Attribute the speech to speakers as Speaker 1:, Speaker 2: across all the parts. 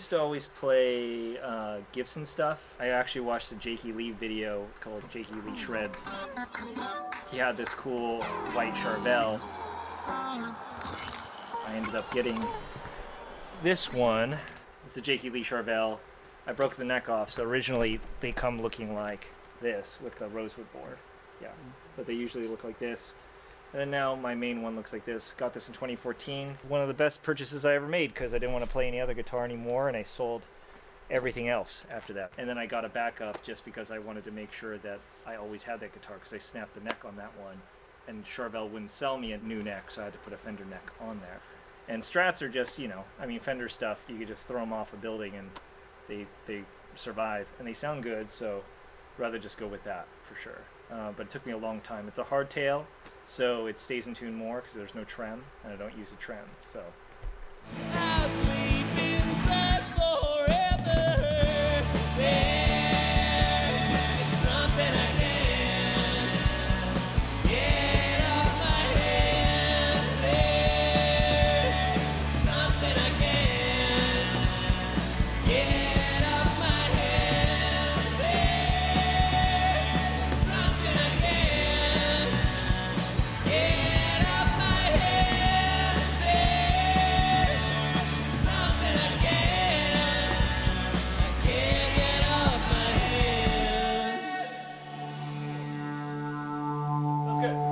Speaker 1: used to always play Gibson stuff. I actually watched a Jakey Lee video called Jakey Lee Shreds. He had this cool white Charvel. I ended up getting this one. It's a Jakey Lee Charvel. I broke the neck off, so originally they come looking like this with the rosewood board. Yeah, but they usually look like this. And then now my main one looks like this. Got this in 2014. One of the best purchases I ever made because I didn't want to play any other guitar anymore, and I sold everything else after that. And then I got a backup just because I wanted to make sure that I always had that guitar because I snapped the neck on that one. And Charvel wouldn't sell me a new neck, so I had to put a Fender neck on there. And Strats are just, you know, I mean, Fender stuff, you could just throw them off a building and they survive. And they sound good, so I'd rather just go with that for sure. But it took me a long time. It's a hardtail, so it stays in tune more because there's no trem, and I don't use a trem, so.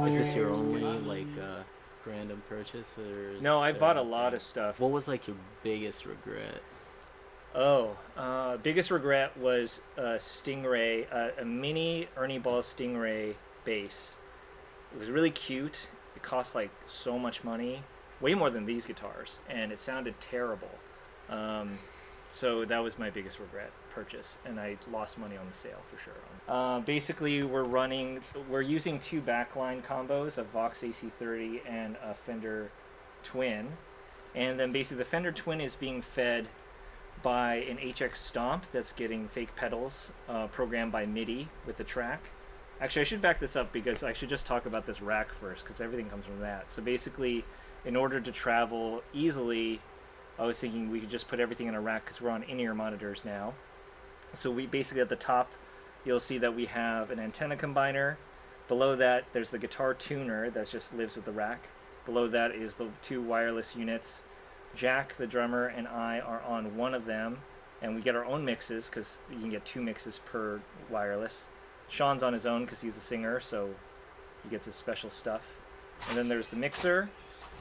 Speaker 2: Is this your only like random purchase, or
Speaker 1: No, I bought a lot of stuff.
Speaker 2: What was like your biggest regret?
Speaker 1: Biggest regret was a Stingray, a mini Ernie Ball Stingray bass. It was really cute. It cost like so much money, way more than these guitars, and it sounded terrible. So that was my biggest regret purchase, and I lost money on the sale for sure. Basically, we're using two backline combos, a Vox AC30 and a Fender Twin, and then basically the Fender Twin is being fed by an HX Stomp that's getting fake pedals programmed by MIDI with the track. Actually, I should back this up because I should just talk about this rack first because everything comes from that. So basically, in order to travel easily, I was thinking we could just put everything in a rack because we're on in-ear monitors now. So we basically at the top, you'll see that we have an antenna combiner. Below that, there's the guitar tuner that just lives with the rack. Below that is the two wireless units. Jack, the drummer, and I are on one of them, and we get our own mixes because you can get two mixes per wireless. Sean's on his own because he's a singer, so he gets his special stuff. And then there's the mixer.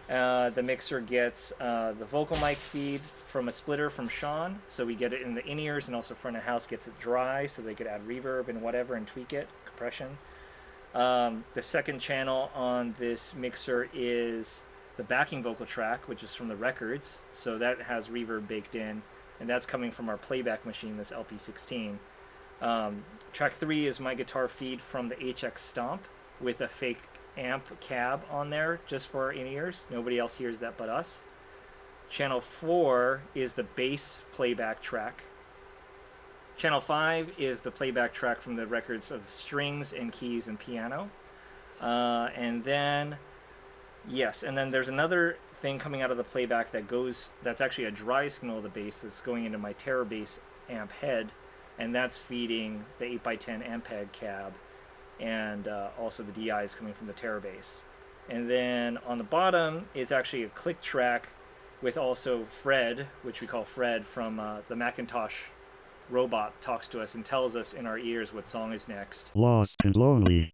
Speaker 1: The mixer gets the vocal mic feed from a splitter from Sean, so we get it in the in-ears, and also front of house gets it dry so they could add reverb and whatever and tweak it, compression. The second channel on this mixer is the backing vocal track, which is from the records, so that has reverb baked in, and that's coming from our playback machine, this LP16. Track 3 is my guitar feed from the HX Stomp with a fake amp cab on there just for our in-ears. Nobody else hears that but us. Channel 4 is the bass playback track. Channel 5 is the playback track from the records of strings and keys and piano. And then there's another thing coming out of the playback that's actually a dry signal of the bass that's going into my Terror Bass amp head, and that's feeding the 8x10 Ampeg cab, and also the DI is coming from the Terror Bass. And then on the bottom is actually a click track with also Fred, which we call Fred from the Macintosh robot, talks to us and tells us in our ears what song is next.
Speaker 3: Lost and Lonely.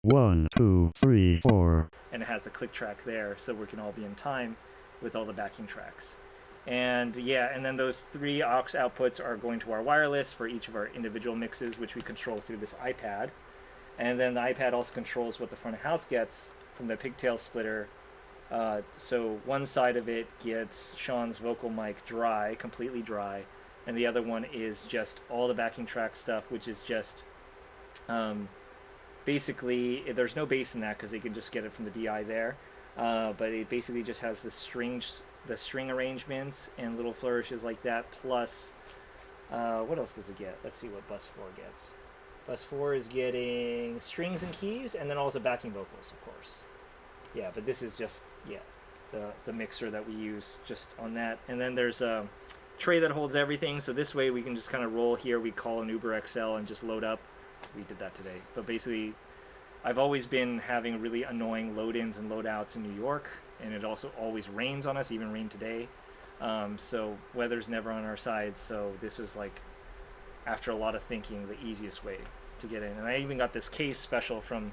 Speaker 3: 1, 2, 3, 4.
Speaker 1: And it has the click track there so we can all be in time with all the backing tracks. And then those 3 aux outputs are going to our wireless for each of our individual mixes, which we control through this iPad. And then the iPad also controls what the front of house gets from the pigtail splitter. So one side of it gets Sean's vocal mic dry, completely dry, and the other one is just all the backing track stuff, which is just basically, there's no bass in that because they can just get it from the DI there. But it basically just has the string arrangements and little flourishes like that, plus what else does it get? Let's see what bus 4 gets. Bus 4 is getting strings and keys, and then also backing vocals, of course. Yeah, but this is just the mixer that we use just on that. And then there's tray that holds everything. So this way we can just kind of roll here. We call an Uber XL and just load up. We did that today. But basically, I've always been having really annoying load-ins and load-outs in New York, and it also always rains on us, even rained today. So weather's never on our side. So this was like, after a lot of thinking, the easiest way to get in. And I even got this case special from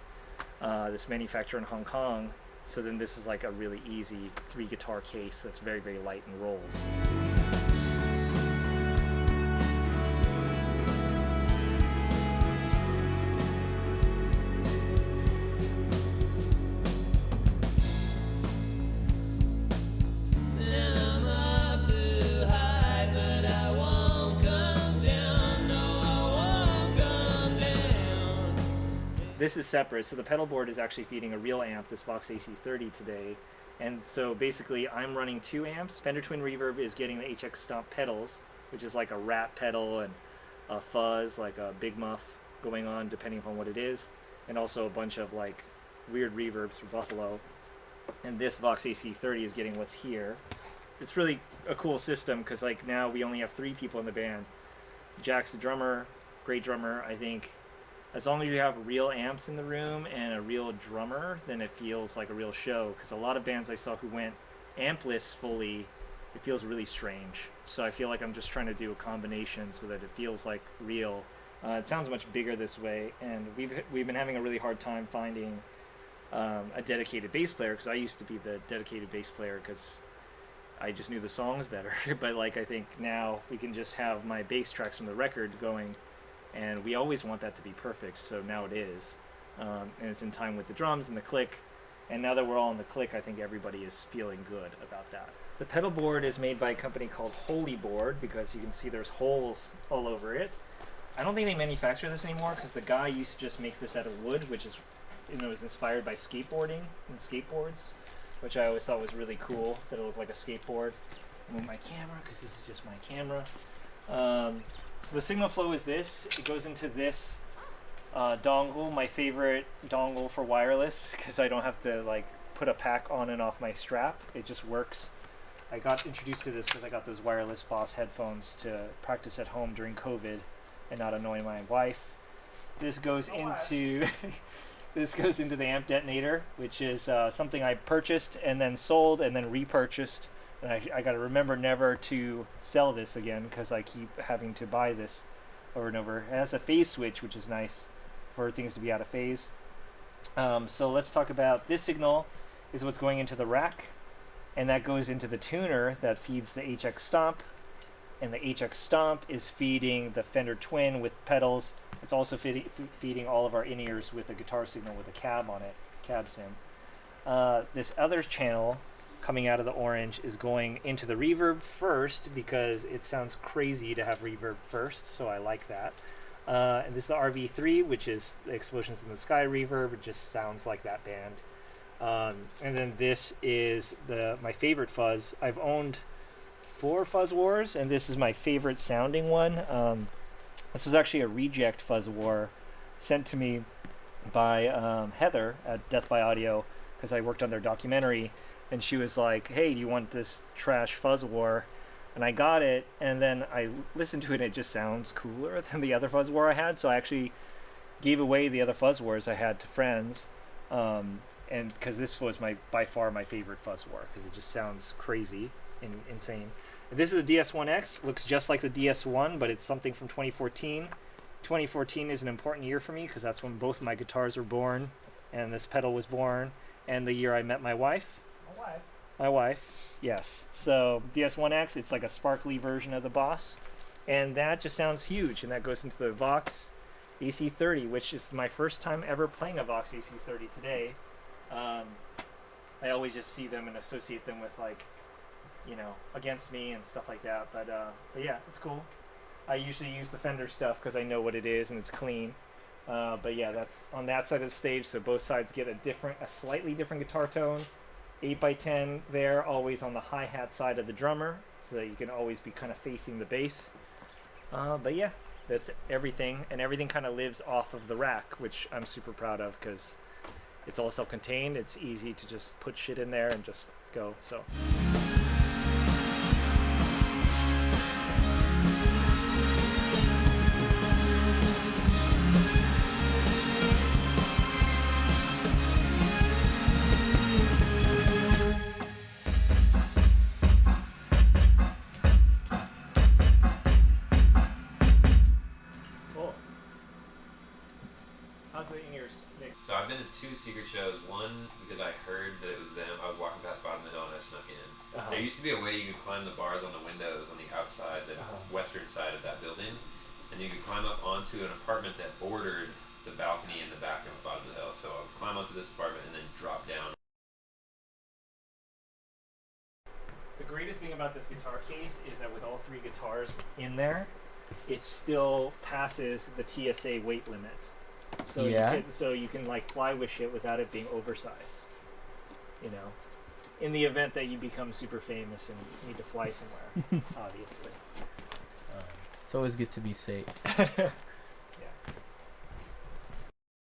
Speaker 1: this manufacturer in Hong Kong. So then this is like a really easy 3-guitar case that's very, very light and rolls. This is separate, so the pedal board is actually feeding a real amp, this Vox AC30 today. And so basically I'm running 2 amps. Fender Twin Reverb is getting the HX Stomp pedals, which is like a rat pedal and a fuzz, like a big muff going on depending upon what it is. And also a bunch of like weird reverbs for Buffalo. And this Vox AC30 is getting what's here. It's really a cool system because like now we only have 3 people in the band. Jack's the drummer, great drummer, I think. As long as you have real amps in the room and a real drummer, then it feels like a real show. Because a lot of bands I saw who went ampless fully, it feels really strange. So I feel like I'm just trying to do a combination so that it feels like real. It sounds much bigger this way, and we've been having a really hard time finding a dedicated bass player, because I used to be the dedicated bass player because I just knew the songs better. But like I think now we can just have my bass tracks from the record going. And we always want that to be perfect, so now it is. And it's in time with the drums and the click. And now that we're all on the click, I think everybody is feeling good about that. The pedal board is made by a company called Holy Board, because you can see there's holes all over it. I don't think they manufacture this anymore, because the guy used to just make this out of wood, which is, was inspired by skateboarding and skateboards, which I always thought was really cool, that it looked like a skateboard. I move my camera, because this is just my camera. So the signal flow is this. It goes into this dongle, my favorite dongle for wireless, because I don't have to like put a pack on and off my strap. It just works. I got introduced to this because I got those wireless Boss headphones to practice at home during COVID and not annoy my wife. This goes into this goes into the amp detonator, which is something I purchased and then sold and then repurchased. And I got to remember never to sell this again, because I keep having to buy this over and over. It has a phase switch, which is nice for things to be out of phase. So let's talk about this signal is what's going into the rack, and that goes into the tuner that feeds the HX Stomp, and the HX Stomp is feeding the Fender Twin with pedals. It's also feeding all of our in-ears with a guitar signal with a cab on it, cab sim. This other channel coming out of the orange is going into the reverb first, because it sounds crazy to have reverb first, so I like that. And this is the RV3, which is the Explosions in the Sky reverb. It just sounds like that band. And then this is my favorite fuzz. I've owned 4 Fuzz Wars, and this is my favorite sounding one. This was actually a reject Fuzz War sent to me by Heather at Death by Audio, because I worked on their documentary. And she was like, hey, do you want this trash Fuzz War? And I got it, and then I listened to it, and it just sounds cooler than the other Fuzz War I had. So I actually gave away the other Fuzz Wars I had to friends. And because this was by far my favorite Fuzz War, because it just sounds crazy and insane. This is the DS1X. Looks just like the DS1, but it's something from 2014. 2014 is an important year for me, because that's when both my guitars were born, and this pedal was born, and the year I met my wife. My wife, yes. So DS1X, it's like a sparkly version of the Boss, and that just sounds huge. And that goes into the Vox AC30, which is my first time ever playing a Vox AC30 today. I always just see them and associate them with like, Against Me and stuff like that. But yeah, it's cool. I usually use the Fender stuff because I know what it is and it's clean. But yeah, that's on that side of the stage, so both sides get a slightly different guitar tone. 8x10 there, always on the hi-hat side of the drummer, so that you can always be kind of facing the bass. But yeah, that's everything, and everything kind of lives off of the rack, which I'm super proud of, because it's all self-contained. It's easy to just put shit in there and just go. So
Speaker 4: one because I heard that it was them. I was walking past Bottom of the Hill and I snuck in.
Speaker 1: Uh-huh.
Speaker 4: There used to be a way you could climb the bars on the windows on the outside, the western side of that building, and you could climb up onto an apartment that bordered the balcony in the back of Bottom of the Hill. So I would climb onto this apartment and then drop down.
Speaker 1: The greatest thing about this guitar case is that with all 3 guitars in there, it still passes the TSA weight limit. So you can like fly with shit without it being oversized. You know, in the event that you become super famous and need to fly somewhere, obviously.
Speaker 2: It's always good to be safe.